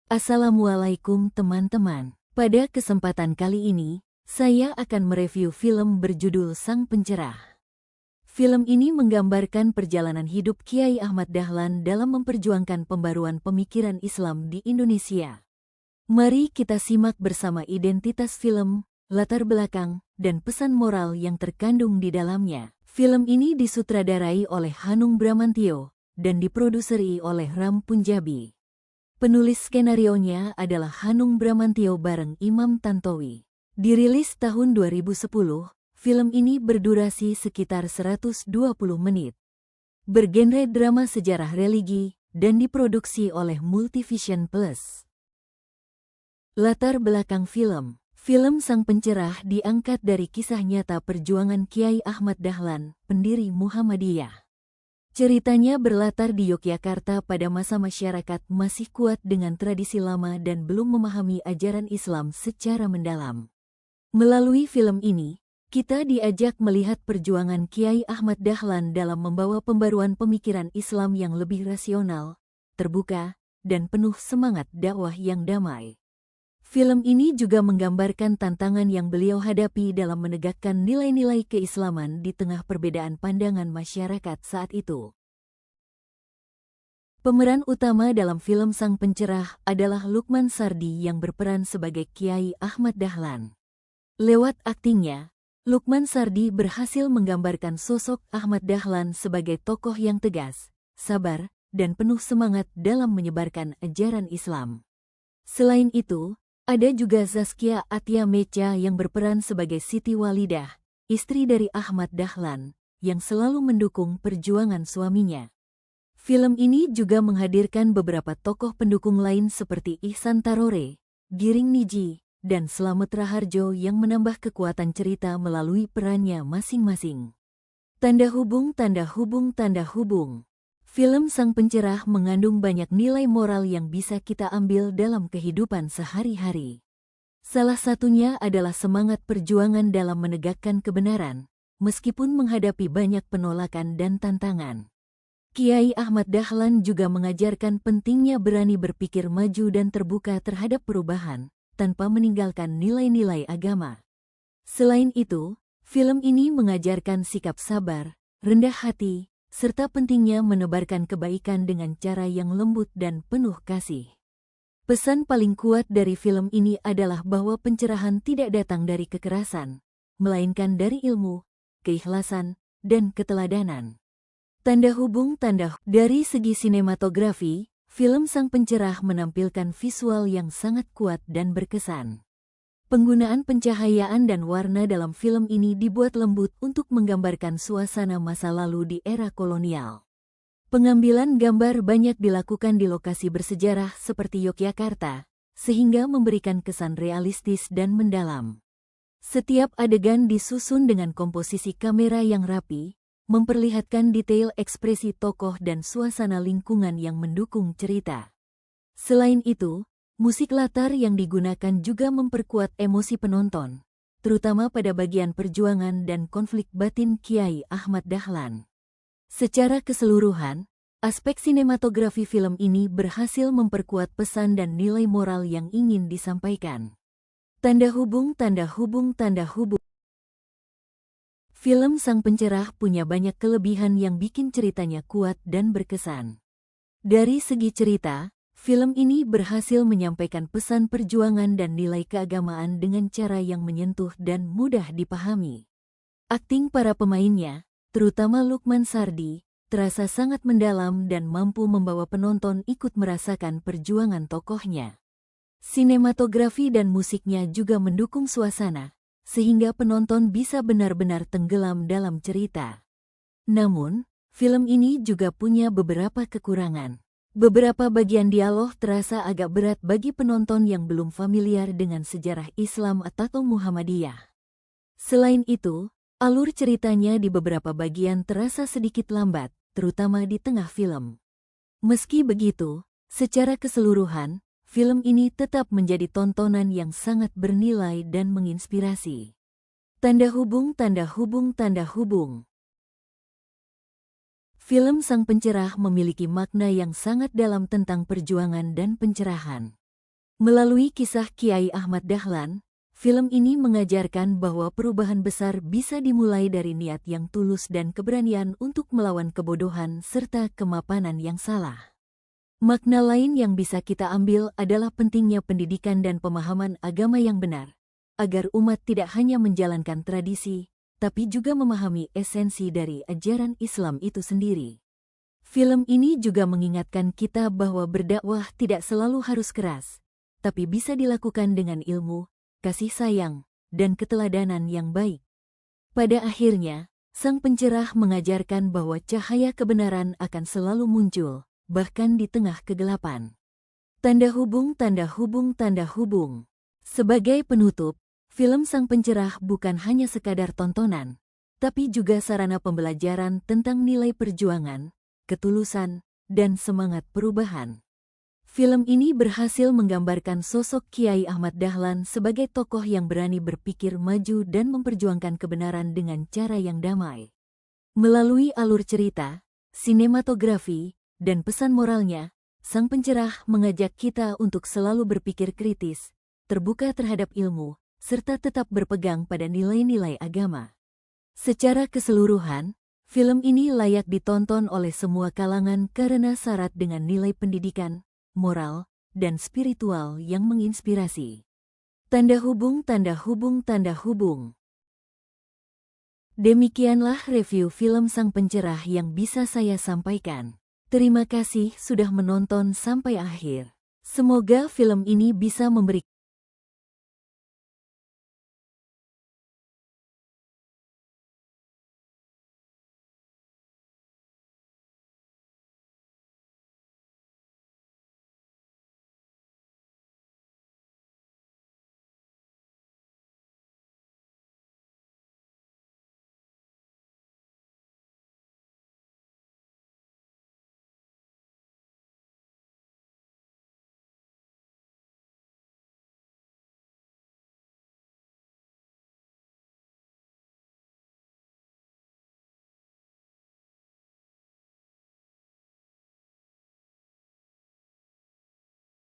Assalamualaikum teman-teman. Pada kesempatan kali ini, saya akan mereview film berjudul Sang Pencerah. Film ini menggambarkan perjalanan hidup Kiai Ahmad Dahlan dalam memperjuangkan pembaruan pemikiran Islam di Indonesia. Mari kita simak bersama identitas film, latar belakang, dan pesan moral yang terkandung di dalamnya. Film ini disutradarai oleh Hanung Bramantyo dan diproduseri oleh Ram Punjabi. Penulis skenarionya adalah Hanung Bramantyo bareng Imam Tantowi. Dirilis tahun 2010, film ini berdurasi sekitar 120 menit. Bergenre drama sejarah religi dan diproduksi oleh Multivision Plus. Latar belakang film. Film Sang Pencerah diangkat dari kisah nyata perjuangan Kiai Ahmad Dahlan, pendiri Muhammadiyah. Ceritanya berlatar di Yogyakarta pada masa masyarakat masih kuat dengan tradisi lama dan belum memahami ajaran Islam secara mendalam. Melalui film ini, kita diajak melihat perjuangan Kiai Ahmad Dahlan dalam membawa pembaruan pemikiran Islam yang lebih rasional, terbuka, dan penuh semangat dakwah yang damai. Film ini juga menggambarkan tantangan yang beliau hadapi dalam menegakkan nilai-nilai keislaman di tengah perbedaan pandangan masyarakat saat itu. Pemeran utama dalam film Sang Pencerah adalah Lukman Sardi yang berperan sebagai Kiai Ahmad Dahlan. Lewat aktingnya, Lukman Sardi berhasil menggambarkan sosok Ahmad Dahlan sebagai tokoh yang tegas, sabar, dan penuh semangat dalam menyebarkan ajaran Islam. Selain itu, ada juga Zaskia Atia Mecha yang berperan sebagai Siti Walidah, istri dari Ahmad Dahlan, yang selalu mendukung perjuangan suaminya. Film ini juga menghadirkan beberapa tokoh pendukung lain seperti Ihsan Tarore, Giring Niji, dan Slamet Raharjo yang menambah kekuatan cerita melalui perannya masing-masing. Tanda hubung. Film Sang Pencerah mengandung banyak nilai moral yang bisa kita ambil dalam kehidupan sehari-hari. Salah satunya adalah semangat perjuangan dalam menegakkan kebenaran, meskipun menghadapi banyak penolakan dan tantangan. Kiai Ahmad Dahlan juga mengajarkan pentingnya berani berpikir maju dan terbuka terhadap perubahan, tanpa meninggalkan nilai-nilai agama. Selain itu, film ini mengajarkan sikap sabar, rendah hati, serta pentingnya menebarkan kebaikan dengan cara yang lembut dan penuh kasih. Pesan paling kuat dari film ini adalah bahwa pencerahan tidak datang dari kekerasan, melainkan dari ilmu, keikhlasan, dan keteladanan. Tanda hubung. Dari segi sinematografi, film Sang Pencerah menampilkan visual yang sangat kuat dan berkesan. Penggunaan pencahayaan dan warna dalam film ini dibuat lembut untuk menggambarkan suasana masa lalu di era kolonial. Pengambilan gambar banyak dilakukan di lokasi bersejarah seperti Yogyakarta, sehingga memberikan kesan realistis dan mendalam. Setiap adegan disusun dengan komposisi kamera yang rapi, memperlihatkan detail ekspresi tokoh dan suasana lingkungan yang mendukung cerita. Selain itu, musik latar yang digunakan juga memperkuat emosi penonton, terutama pada bagian perjuangan dan konflik batin Kiai Ahmad Dahlan. Secara keseluruhan, aspek sinematografi film ini berhasil memperkuat pesan dan nilai moral yang ingin disampaikan. Tanda hubung. Film Sang Pencerah punya banyak kelebihan yang bikin ceritanya kuat dan berkesan. Dari segi cerita, film ini berhasil menyampaikan pesan perjuangan dan nilai keagamaan dengan cara yang menyentuh dan mudah dipahami. Akting para pemainnya, terutama Lukman Sardi, terasa sangat mendalam dan mampu membawa penonton ikut merasakan perjuangan tokohnya. Sinematografi dan musiknya juga mendukung suasana, sehingga penonton bisa benar-benar tenggelam dalam cerita. Namun, film ini juga punya beberapa kekurangan. Beberapa bagian dialog terasa agak berat bagi penonton yang belum familiar dengan sejarah Islam atau Muhammadiyah. Selain itu, alur ceritanya di beberapa bagian terasa sedikit lambat, terutama di tengah film. Meski begitu, secara keseluruhan, film ini tetap menjadi tontonan yang sangat bernilai dan menginspirasi. Tanda hubung. Film Sang Pencerah memiliki makna yang sangat dalam tentang perjuangan dan pencerahan. Melalui kisah Kiai Ahmad Dahlan, film ini mengajarkan bahwa perubahan besar bisa dimulai dari niat yang tulus dan keberanian untuk melawan kebodohan serta kemapanan yang salah. Makna lain yang bisa kita ambil adalah pentingnya pendidikan dan pemahaman agama yang benar, agar umat tidak hanya menjalankan tradisi, tapi juga memahami esensi dari ajaran Islam itu sendiri. Film ini juga mengingatkan kita bahwa berdakwah tidak selalu harus keras, tapi bisa dilakukan dengan ilmu, kasih sayang, dan keteladanan yang baik. Pada akhirnya, sang pencerah mengajarkan bahwa cahaya kebenaran akan selalu muncul, bahkan di tengah kegelapan. Tanda hubung, tanda hubung, tanda hubung. Sebagai penutup, film Sang Pencerah bukan hanya sekadar tontonan, tapi juga sarana pembelajaran tentang nilai perjuangan, ketulusan, dan semangat perubahan. Film ini berhasil menggambarkan sosok Kiai Ahmad Dahlan sebagai tokoh yang berani berpikir maju dan memperjuangkan kebenaran dengan cara yang damai. Melalui alur cerita, sinematografi, dan pesan moralnya, Sang Pencerah mengajak kita untuk selalu berpikir kritis, terbuka terhadap ilmu, serta tetap berpegang pada nilai-nilai agama. Secara keseluruhan, film ini layak ditonton oleh semua kalangan karena syarat dengan nilai pendidikan, moral, dan spiritual yang menginspirasi. Tanda hubung, tanda hubung, tanda hubung. Demikianlah review film Sang Pencerah yang bisa saya sampaikan. Terima kasih sudah menonton sampai akhir. Semoga film ini bisa memberikan